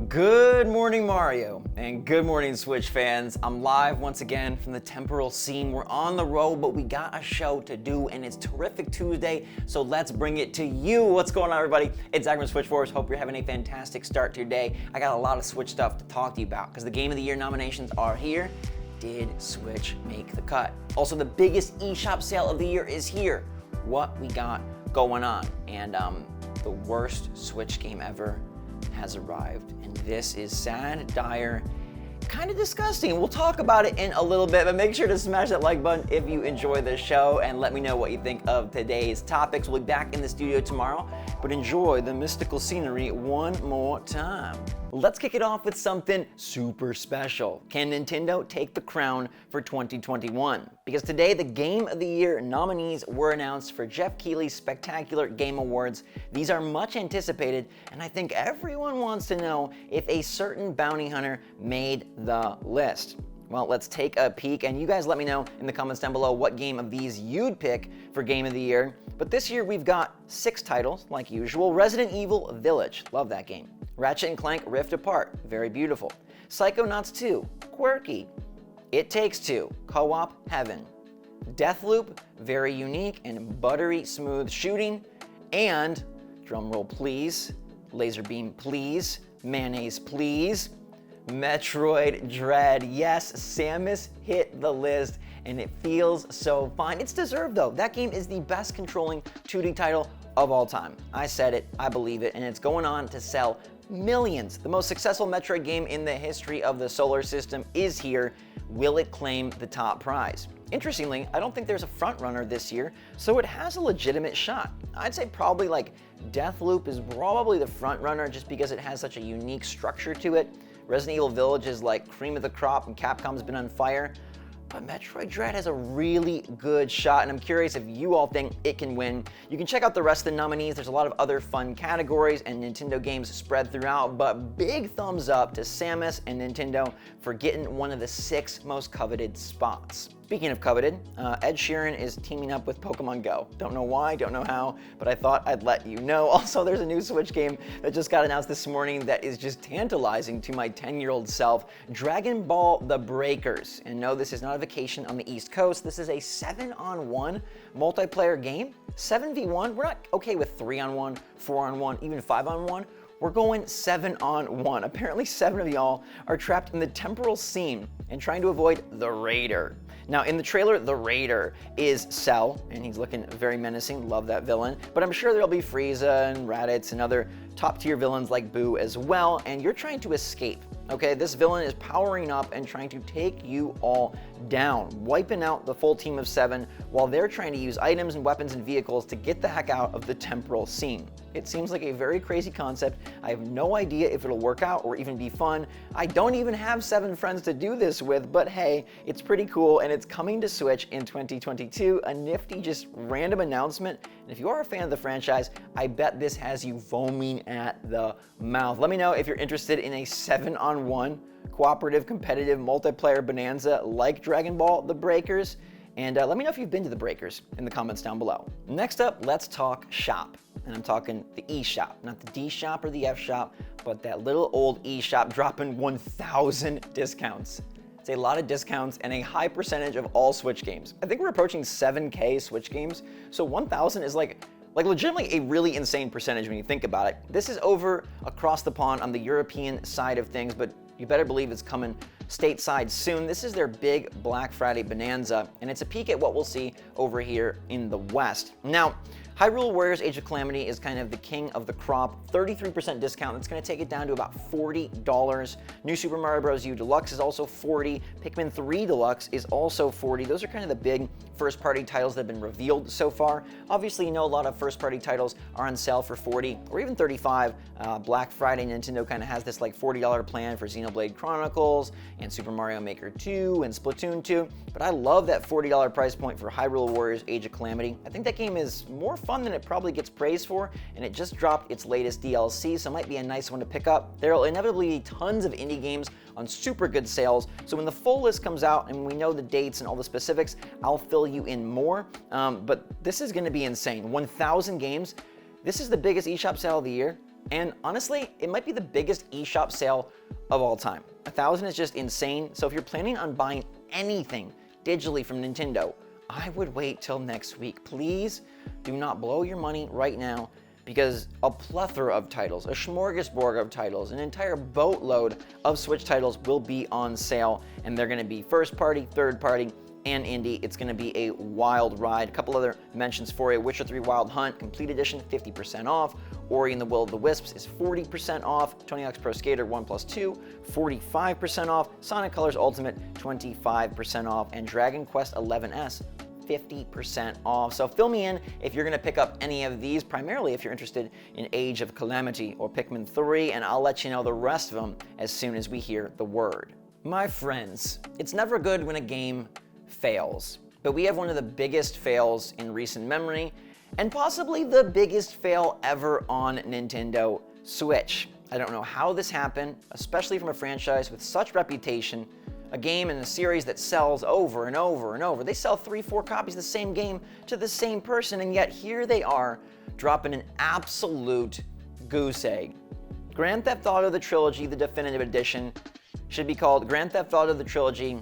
Good morning, Mario, and good morning, Switch fans. I'm live once again from the temporal scene. We're on the road, but we got a show to do, and it's Terrific Tuesday, so let's bring it to you. What's going on, everybody? It's Zach from SwitchForce. Hope you're having a fantastic start to your day. I got a lot of Switch stuff to talk to you about, because the Game of the Year nominations are here. Did Switch make the cut? Also, the biggest eShop sale of the year is here. What we got going on, and the worst Switch game ever has arrived, and this is sad, dire, kind of disgusting. We'll talk about it in a little bit, but make sure to smash that like button if you enjoy the show, and let me know what you think of today's topics. We'll be back in the studio tomorrow, but enjoy the mystical scenery one more time. Let's kick it off with something super special. Can Nintendo take the crown for 2021? Because today the Game of the Year nominees were announced for Jeff Keighley's Spectacular Game Awards. These are much anticipated, and I think everyone wants to know if a certain bounty hunter made the list. Well, let's take a peek, and you guys let me know in the comments down below what game of these you'd pick for Game of the Year. But this year we've got 6 titles, like usual. Resident Evil Village, love that game. Ratchet & Clank Rift Apart, very beautiful. Psychonauts 2, quirky. It Takes Two, co-op heaven. Deathloop, very unique and buttery smooth shooting. And, drumroll please, laser beam please, mayonnaise please, Metroid Dread. Yes, Samus hit the list, and it feels so fine. It's deserved though. That game is the best controlling 2D title of all time. I said it, I believe it, and it's going on to sell millions. The most successful Metroid game in the history of the solar system is here. Will it claim the top prize? Interestingly, I don't think there's a front runner this year, so it has a legitimate shot. I'd say probably like Deathloop is probably the front runner just because it has such a unique structure to it. Resident Evil Village is like cream of the crop and Capcom's been on fire. But Metroid Dread has a really good shot, and I'm curious if you all think it can win. You can check out the rest of the nominees. There's a lot of other fun categories and Nintendo games spread throughout, but big thumbs up to Samus and Nintendo for getting one of the 6 most coveted spots. Speaking of coveted, Ed Sheeran is teaming up with Pokemon Go. Don't know why, don't know how, but I thought I'd let you know. Also, there's a new Switch game that just got announced this morning that is just tantalizing to my 10-year-old self. Dragon Ball The Breakers. And no, this is not a vacation on the East Coast. This is a 7-on-1 multiplayer game. 7v1, we're not okay with 3-on-1, 4-on-1, even 5-on-1. We're going 7-on-1. Apparently 7 of y'all are trapped in the temporal scene and trying to avoid the Raider. Now, in the trailer, the Raider is Cell, and he's looking very menacing. Love that villain. But I'm sure there'll be Frieza and Raditz and other top-tier villains like Boo as well, and you're trying to escape. Okay, this villain is powering up and trying to take you all down, wiping out the full team of 7 while they're trying to use items and weapons and vehicles to get the heck out of the temporal scene. It seems like a very crazy concept. I have no idea if it'll work out or even be fun. I don't even have 7 friends to do this with, but hey, it's pretty cool, and it's coming to Switch in 2022. A nifty, just random announcement. And if you are a fan of the franchise, I bet this has you foaming at the mouth. Let me know if you're interested in a 7-on-1 cooperative, competitive, multiplayer bonanza like Dragon Ball The Breakers. And let me know if you've been to The Breakers in the comments down below. Next up, let's talk shop. And I'm talking the eShop, not the D shop or the F shop, but that little old eShop dropping 1,000 discounts. It's a lot of discounts and a high percentage of all Switch games. I think we're approaching 7K Switch games, so 1,000 is like legitimately a really insane percentage when you think about it. This is over across the pond on the European side of things, but you better believe it's coming stateside soon. This is their big Black Friday bonanza, and it's a peek at what we'll see over here in the West. Now, Hyrule Warriors Age of Calamity is kind of the king of the crop. 33% discount. That's going to take it down to about $40. New Super Mario Bros. U Deluxe is also $40. Pikmin 3 Deluxe is also $40. Those are kind of the big first-party titles that have been revealed so far. Obviously, you know a lot of first-party titles are on sale for $40 or even $35. Black Friday, Nintendo kind of has this like $40 plan for Xenoblade Chronicles and Super Mario Maker 2 and Splatoon 2. But I love that $40 price point for Hyrule Warriors Age of Calamity. I think that game is more fun than it probably gets praised for, and it just dropped its latest DLC, so it might be a nice one to pick up. There will inevitably be tons of indie games on super good sales, so when the full list comes out and we know the dates and all the specifics, I'll fill you in more, but this is going to be insane. 1,000 games. This is the biggest eShop sale of the year. And honestly, it might be the biggest eShop sale of all time. 1,000 is just insane, so if you're planning on buying anything digitally from Nintendo, I would wait till next week. Please do not blow your money right now, because a plethora of titles, a smorgasbord of titles, an entire boatload of Switch titles will be on sale, and they're gonna be first party, third party, and indie. It's gonna be a wild ride. A couple other mentions for you: Witcher 3 Wild Hunt Complete Edition, 50% off. Ori and the Will of the Wisps is 40% off. Tony Hawk's Pro Skater 1+2, 45% off. Sonic Colors Ultimate, 25% off. And Dragon Quest XI's 50% off. So fill me in if you're gonna pick up any of these, primarily if you're interested in Age of Calamity or Pikmin 3, and I'll let you know the rest of them as soon as we hear the word. My friends, it's never good when a game fails, but we have one of the biggest fails in recent memory, and possibly the biggest fail ever on Nintendo Switch. I don't know how this happened, especially from a franchise with such reputation, a game in a series that sells over and over and over. They sell 3-4 copies of the same game to the same person, and yet here they are dropping an absolute goose egg. Grand Theft Auto The Trilogy, the Definitive Edition, should be called Grand Theft Auto The Trilogy,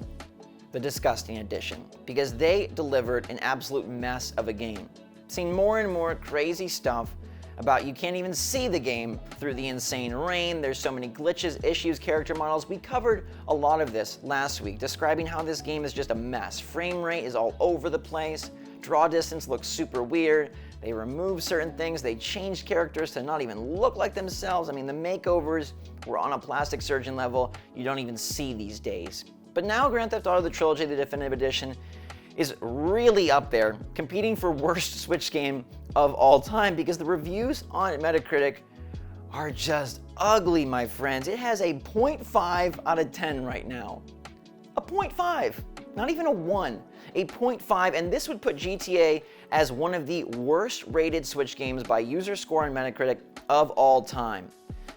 the Disgusting Edition, because they delivered an absolute mess of a game. Seen more and more crazy stuff about you can't even see the game through the insane rain. There's so many glitches, issues, character models. We covered a lot of this last week, describing how this game is just a mess. Frame rate is all over the place. Draw distance looks super weird. They removed certain things. They changed characters to not even look like themselves. I mean, the makeovers were on a plastic surgeon level you don't even see these days. But now Grand Theft Auto The Trilogy, the Definitive Edition, is really up there, competing for worst Switch game of all time, because the reviews on Metacritic are just ugly, my friends. It has a 0.5 out of 10 right now. A 0.5, not even a 1, a 0.5, and this would put GTA as one of the worst rated Switch games by user score on Metacritic of all time.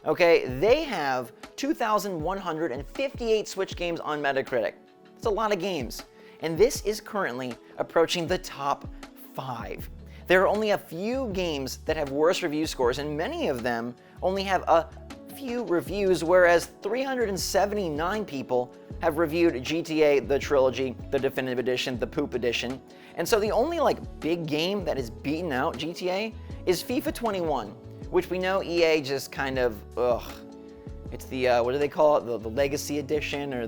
Okay, they have 2,158 Switch games on Metacritic. That's a lot of games. And this is currently approaching the top 5. There are only a few games that have worse review scores, and many of them only have a few reviews, whereas 379 people have reviewed GTA, the Trilogy, the Definitive Edition, the Poop Edition. And so the only big game that is beaten out GTA is FIFA 21, which we know EA just kind of, it's the, what do they call it? The Legacy Edition, or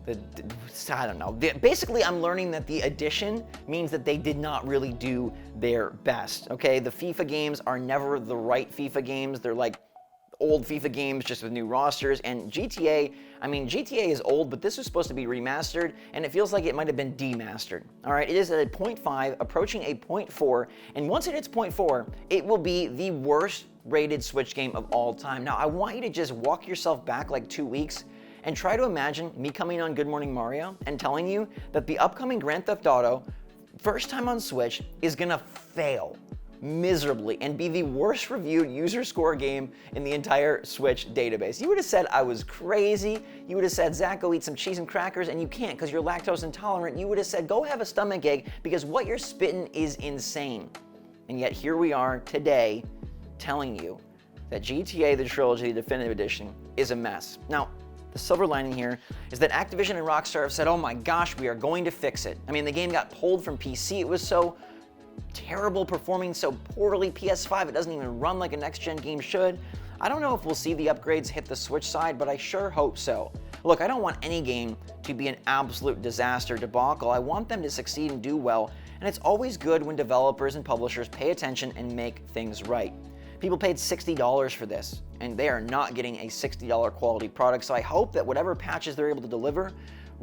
I don't know. Basically, I'm learning that the edition means that they did not really do their best, okay? The FIFA games are never the right FIFA games. They're like old FIFA games just with new rosters. And GTA, I mean, GTA is old, but this was supposed to be remastered, and it feels like it might have been demastered. All right, it is at a 0.5, approaching a 0.4, and once it hits 0.4, it will be the worst rated Switch game of all time. Now, I want you to just walk yourself back like 2 weeks and try to imagine me coming on Good Morning Mario and telling you that the upcoming Grand Theft Auto, first time on Switch, is gonna fail miserably and be the worst reviewed user score game in the entire Switch database. You would have said I was crazy. You would have said, Zach, go eat some cheese and crackers, and you can't because you're lactose intolerant. You would have said, go have a stomach ache because what you're spitting is insane. And yet here we are today telling you that GTA, the Trilogy, the Definitive Edition is a mess. Now, the silver lining here is that Activision and Rockstar have said, oh my gosh, we are going to fix it. I mean, the game got pulled from PC. It was so terrible, performing so poorly. PS5, it doesn't even run like a next-gen game should. I don't know if we'll see the upgrades hit the Switch side, but I sure hope so. Look, I don't want any game to be an absolute disaster debacle. I want them to succeed and do well, and it's always good when developers and publishers pay attention and make things right. People paid $60 for this, and they are not getting a $60 quality product, so I hope that whatever patches they're able to deliver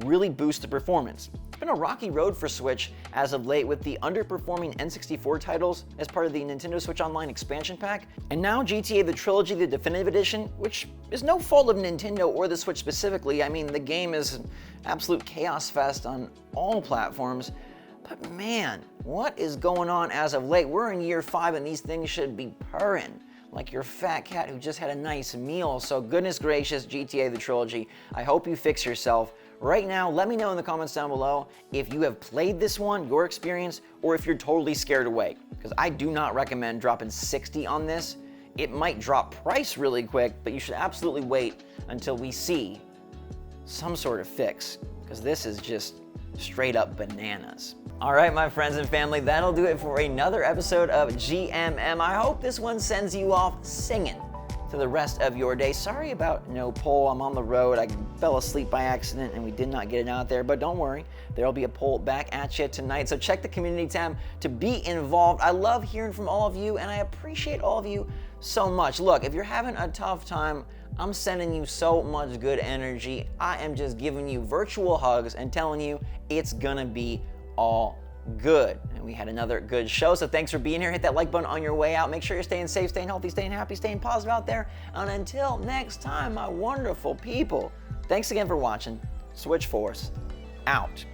really boost the performance. It's been a rocky road for Switch as of late, with the underperforming N64 titles as part of the Nintendo Switch Online expansion pack, and now GTA the Trilogy, the Definitive Edition, which is no fault of Nintendo or the Switch specifically. I mean, the game is an absolute chaos fest on all platforms. But man, what is going on as of late? We're in year 5 and these things should be purring like your fat cat who just had a nice meal. So goodness gracious, GTA the Trilogy, I hope you fix yourself. Right now, let me know in the comments down below if you have played this one, your experience, or if you're totally scared away. Because I do not recommend dropping 60 on this it might drop price really quick, but you should absolutely wait until we see some sort of fix, because this is just straight up bananas. All right, my friends and family, that'll do it for another episode of GMM. I hope this one sends you off singing to the rest of your day. Sorry about no poll. I'm on the road. I fell asleep by accident and we did not get it out there, but don't worry. There'll be a poll back at you tonight. So check the community tab to be involved. I love hearing from all of you and I appreciate all of you so much. Look, if you're having a tough time, I'm sending you so much good energy. I am just giving you virtual hugs and telling you it's gonna be all good. And we had another good show, so thanks for being here. Hit that like button on your way out. Make sure you're staying safe, staying healthy, staying happy, staying positive out there. And until next time, my wonderful people, thanks again for watching. SwitchForce out.